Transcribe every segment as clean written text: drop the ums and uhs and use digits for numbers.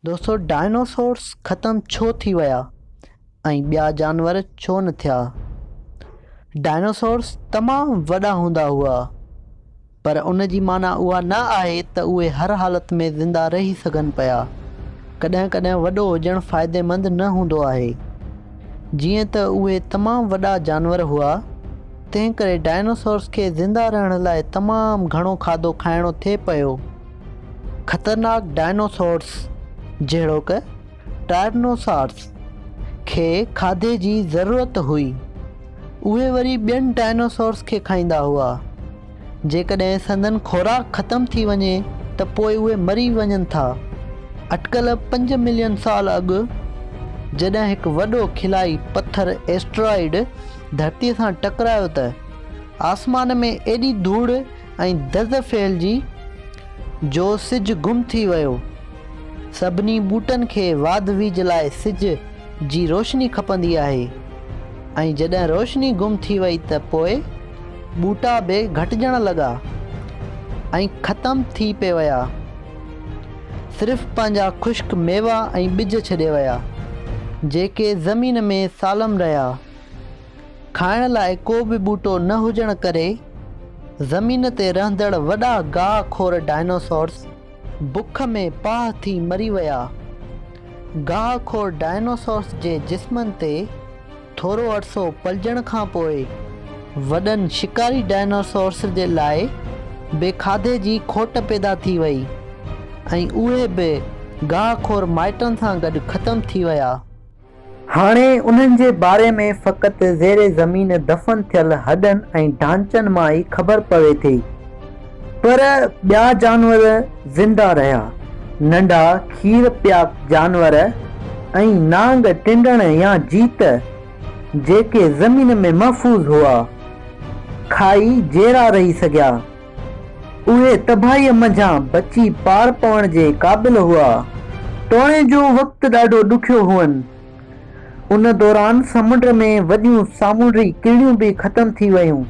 दोस्तों डायनासोर्स ख़त्म छो थी विया ऐं ॿिया जानवर छो न थिया। डायनासोर्स तमामु वॾा हूंदा हुआ, पर उन जी माना उहा न आहे त उहे हर हालत में ज़िंदा रही सघनि पिया। कॾहिं कॾहिं वॾो हुजणु फ़ाइदेमंद न हूंदो आहे। जीअं त उहे तमामु वॾा जानवर हुआ, तंहिं करे डायनासोर्स खे ज़िंदा रहण लाइ तमामु घणो खाधो खाइणो थिए पियो। ख़तरनाक डायनासोर्स जहिड़ोकि टायरनोसॉर्स खे खाधे जी ज़रूरत हुई। उहे वरी ॿियनि डायनासोर्स खे खाईंदा हुआ। जेकॾहिं संदन खुराक ख़तमु थी वञे त पोइ उहे मरी वञनि था। अटकल 5 मिलियन साल अॻु जॾहिं हिकु वॾो खिलाई पत्थर एस्ट्रॉइड धरतीअ सां टकरायो त आसमान में एॾी धूड़ ऐं दज़ फैलिजी जो सिज गुम थी वियो। सभिनी ॿूटनि खे वाध वीज लाइ सिज जी रोशनी खपंदी आहे, ऐं जॾहिं रोशनी गुम थी वई त पोइ ॿूटा बि घटिजण लॻा ऐं ख़तमु थी पे विया। सिर्फ़ु पंहिंजा ख़ुश्क मेवा ऐं ॿिज छॾे विया, जेके ज़मीन में सालम रहिया। खाइण लाइ को बि ॿूटो न हुजण करे ज़मीन ते रहंदड़ वॾा गाह खोर डायनासोर्स बुख में पाह थी मरी विया। गाह खोर डायनासोर्स जे जिस्मनि ते थोरो अरसो पलजण खां पोइ वॾनि शिकारी डायनासोर्स जे लाइ बि खाधे जी खोट पैदा थी वई ऐं उहे बि गाह खोर माइटनि सां गॾु ख़तमु थी विया। हाणे उन्हनि जे बारे में फ़क़ति ज़ेरे ज़मीन दफ़न थियल हॾनि ऐं ढांचनि मां ई ख़बर पवे थी, पर ॿिया जानवर ज़िंदा रहिया। नंढा खीर पिया जानवर ऐं नांग टिंडण या जीत जेके ज़मीन में महफ़ूज़ हुआ, खाई जहिड़ा रही सघिया। उहे तबाहीअ मंझां बची पार पवण जे क़ाबिल हुआ। टोणे जो वक़्तु ॾाढो ॾुखियो हुअनि। उन दौरान समुंड में वॾियूं सामूंडी किड़ियूं बि ख़तमु थी वयूं,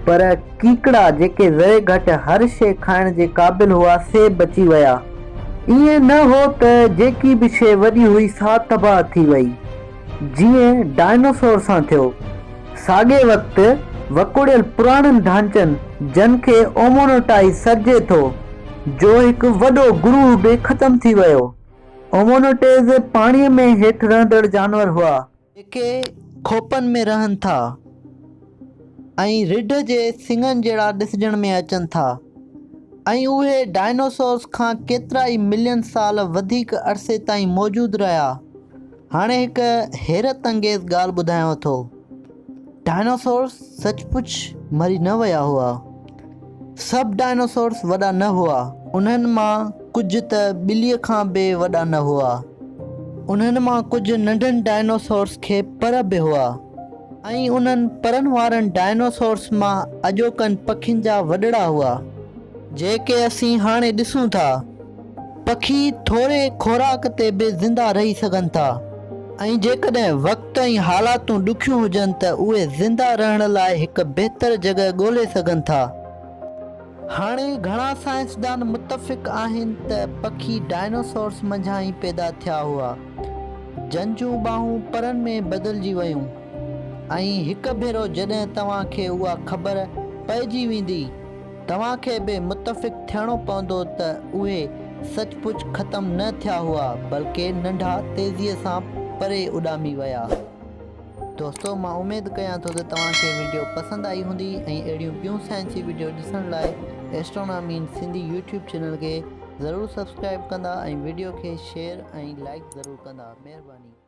पर कीकड़ा जेके ज़रे घटि हर शइ खाइण जे क़ाबिल हुआ से बची विया। ईअं न हो त जेकी बि शइ वॾी हुई सा तबाह थी वई, जीअं डायनासोर सां थियो। साॻे वक़्तु वकोड़ियल पुराणनि ढांचनि जन खे ओमोनोटाइज़ सॾिजे थो, जो हिकु वॾो गुरूह बि ख़तमु थी वियो। ओमोनोटेज़ पाणीअ में हेठि रहंदड़ जानवर हुआ, जेके खोपनि में रहनि था ऐं रिढ जे सिंगनि जहिड़ा ॾिसजण में अचनि था, ऐं उहे डायनासोर्स खां केतिरा ई मिलियन साल वधीक अरसे ताईं मौजूदु रहिया। हाणे हिकु हैरत अंगेज़ ॻाल्हि ॿुधायांव थो। डायनासोर्स सचपुच मरी न विया हुआ। सभु डायनासोर्स वॾा न हुआ। उन्हनि मां कुझु त ॿिलीअ खां बि वॾा न हुआ। उन्हनि मां कुझु नंढनि डायनासोर्स खे पर बि हुआ, ऐं उन्हनि परनि वारनि डायनासोर्स मां अॼोकनि पखियुनि जा वॾड़ा हुआ, जेके असीं हाणे ॾिसूं था। पखी थोरे खुराक ते बि ज़िंदा रही सघनि था, ऐं जेकॾहिं वक़्तु ऐं हालातूं ॾुखियूं हुजनि त उहे ज़िंदा रहण लाइ हिकु बहितर जॻह ॻोल्हे सघनि था। हाणे घणा साइंसदान मुतफ़िक़ आहिनि त पखी डायनासोर्स मंझां ई पैदा थिया हुआ। जंहिंजूं ॿाहूं परनि में बदिलजी वयूं, ऐं हिकु भेरो जॾहिं तव्हांखे उहा ख़बर पइजी वेंदी, तव्हांखे बि मुतफ़िक़ थियणो पवंदो त उहे सचपुच ख़तमु न थिया हुआ, बल्कि नंढा तेज़ीअ सां परे उॾामी विया। दोस्तों, मां उमेद कयां थो त तव्हांखे वीडियो पसंदि आई हूंदी, ऐं अहिड़ियूं ॿियूं साइंसी वीडियो ॾिसण लाइ एस्ट्रोनॉमी इन सिंधी यूट्यूब चैनल खे ज़रूरु सब्सक्राइब कंदा ऐं वीडियो खे शेयर ऐं लाइक ज़रूरु कंदा। महिरबानी।